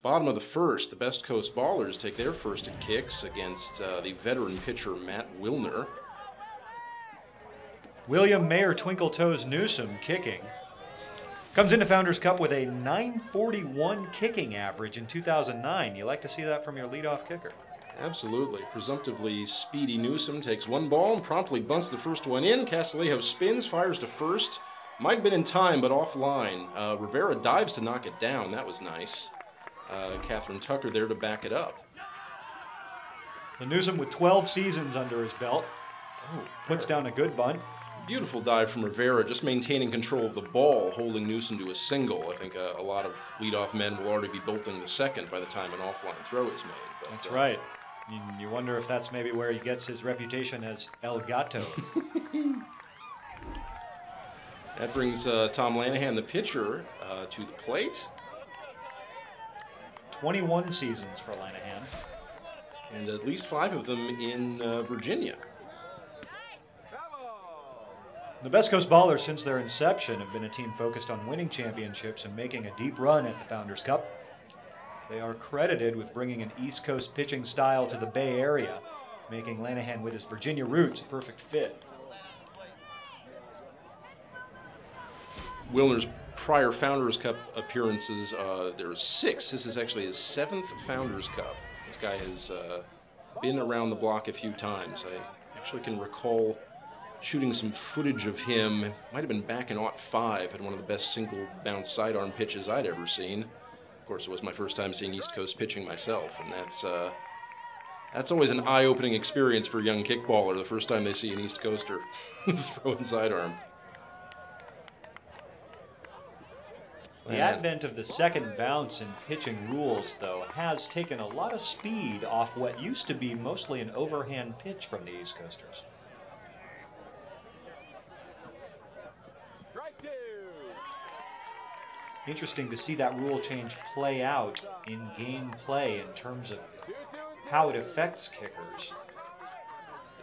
Bottom of the first, the Best Coast Ballers take their first at kicks against the veteran pitcher Matt Wilner. William Mayer Twinkle Toes Newsom kicking. Comes into Founders Cup with a .941 kicking average in 2009. You like to see that from your leadoff kicker. Absolutely. Presumptively speedy Newsom takes one ball and promptly bunts the first one in. Castillejo spins, fires to first. Might have been in time, but offline. Rivera dives to knock it down. That was nice. Catherine Tucker there to back it up. The Newsom with 12 seasons under his belt. Puts down a good bunt. Beautiful dive from Rivera, just maintaining control of the ball, holding Newsom to a single. I think a lot of leadoff men will already be bolting the second by the time an offline throw is made. But, that's right. You wonder if that's maybe where he gets his reputation as El Gato. That brings Tom Lanahan, the pitcher, to the plate. 21 seasons for Lanahan. And at least 5 of them in Virginia. The Best Coast Ballers, since their inception, have been a team focused on winning championships and making a deep run at the Founders Cup. They are credited with bringing an East Coast pitching style to the Bay Area, making Lanahan with his Virginia roots a perfect fit. Wilner's prior Founders Cup appearances, there are 6. This is actually his 7th Founders Cup. This guy has been around the block a few times. I actually can recall shooting some footage of him. Might have been back in '05, had one of the best single bounce sidearm pitches I'd ever seen. Of course, it was my first time seeing East Coast pitching myself, and that's always an eye-opening experience for a young kickballer, the first time they see an East Coaster throwing sidearm. The advent of the second bounce in pitching rules, though, has taken a lot of speed off what used to be mostly an overhand pitch from the East Coasters. Interesting to see that rule change play out in game play in terms of how it affects kickers.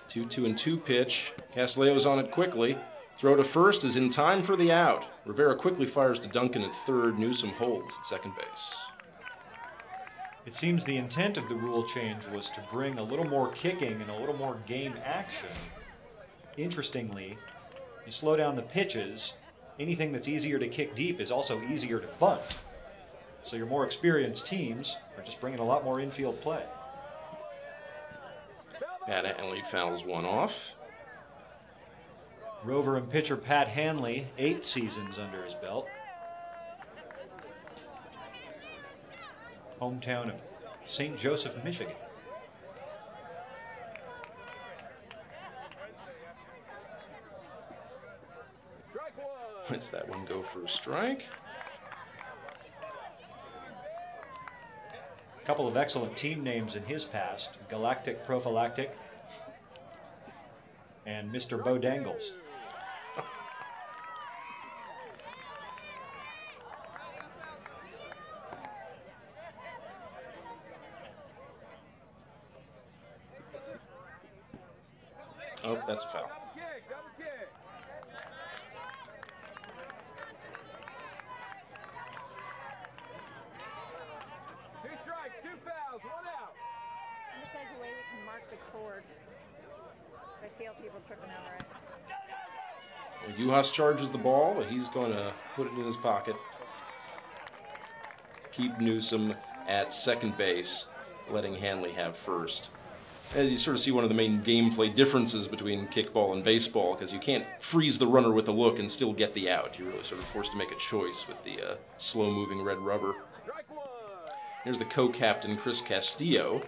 2-2-2 pitch. Castillejo's on it quickly. Throw to first is in time for the out. Rivera quickly fires to Duncan at third. Newsom holds at second base. It seems the intent of the rule change was to bring a little more kicking and a little more game action. Interestingly, you slow down the pitches. Anything that's easier to kick deep is also easier to bunt. So your more experienced teams are just bringing a lot more infield play. Pat Hanley fouls one off. Rover and pitcher Pat Hanley, 8 seasons under his belt. Hometown of St. Joseph, Michigan. Lets that one go for a strike. A couple of excellent team names in his past, Galactic Prophylactic and Mr. Bo Dangles. Oh, that's a foul. There's a way we can mark the cord. I feel people tripping over it. Uhas charges the ball, but he's going to put it in his pocket. Keep Newsom at second base, letting Hanley have first. As you sort of see one of the main gameplay differences between kickball and baseball, because you can't freeze the runner with a look and still get the out. You're really sort of forced to make a choice with the slow-moving red rubber. Here's the co-captain, Chris Castillo.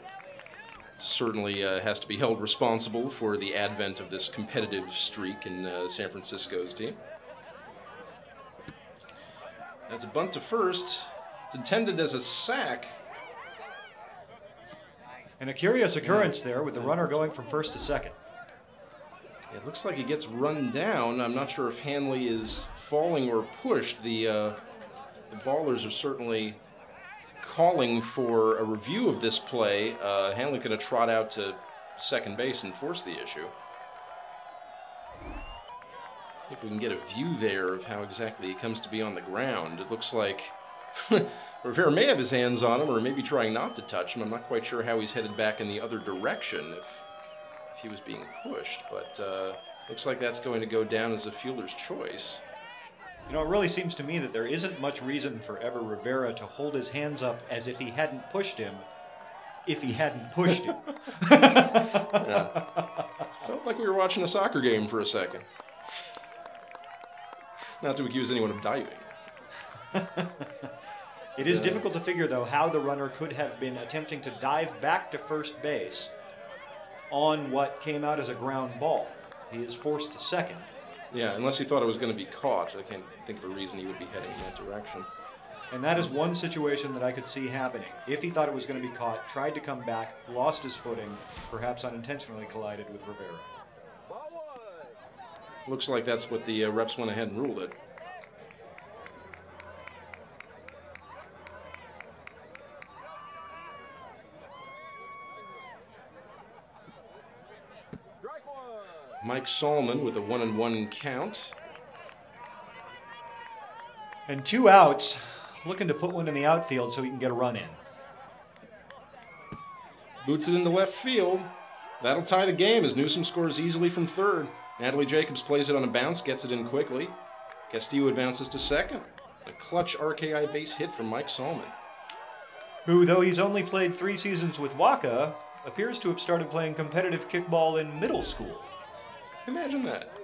Certainly has to be held responsible for the advent of this competitive streak in San Francisco's team. That's a bunt to first. It's intended as a sack. And a curious occurrence there with the runner going from first to second. It looks like he gets run down. I'm not sure if Hanley is falling or pushed. The ballers are certainly calling for a review of this play. Hanley could have trot out to second base and force the issue. If we can get a view there of how exactly he comes to be on the ground. It looks like Rivera may have his hands on him, or maybe trying not to touch him. I'm not quite sure how he's headed back in the other direction if he was being pushed, but looks like that's going to go down as a fielder's choice. You know, it really seems to me that there isn't much reason for Ever Rivera to hold his hands up as if he hadn't pushed him, if he hadn't pushed him. Yeah. Felt like we were watching a soccer game for a second. Not to accuse anyone of diving. It is difficult to figure, though, how the runner could have been attempting to dive back to first base on what came out as a ground ball. He is forced to second. Yeah, unless he thought it was going to be caught. I can't think of a reason he would be heading in that direction. And that is one situation that I could see happening. If he thought it was going to be caught, tried to come back, lost his footing, perhaps unintentionally collided with Rivera. Looks like that's what the refs went ahead and ruled it. Mike Solomon with a 1-1 count. And 2 outs, looking to put one in the outfield so he can get a run in. Boots it into left field. That'll tie the game as Newsom scores easily from third. Natalie Jacobs plays it on a bounce, gets it in quickly. Castillo advances to second. A clutch RKI base hit from Mike Solomon, who, though he's only played 3 seasons with Waka, appears to have started playing competitive kickball in middle school. Imagine that.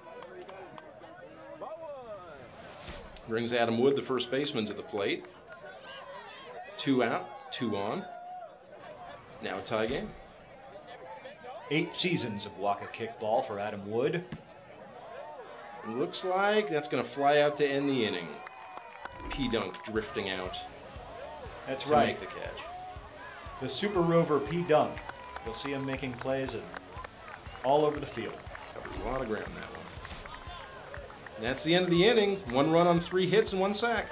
Brings Adam Wood, the first baseman, to the plate. 2 out, 2 on. Now a tie game. 8 seasons of Waka kickball for Adam Wood. Looks like that's going to fly out to end the inning. P-Dunk drifting out. That's to right. Make the catch. The Super Rover P-Dunk. You'll see him making plays all over the field. Covered a lot of ground that one. And that's the end of the inning. 1 run on 3 hits and 1 sack.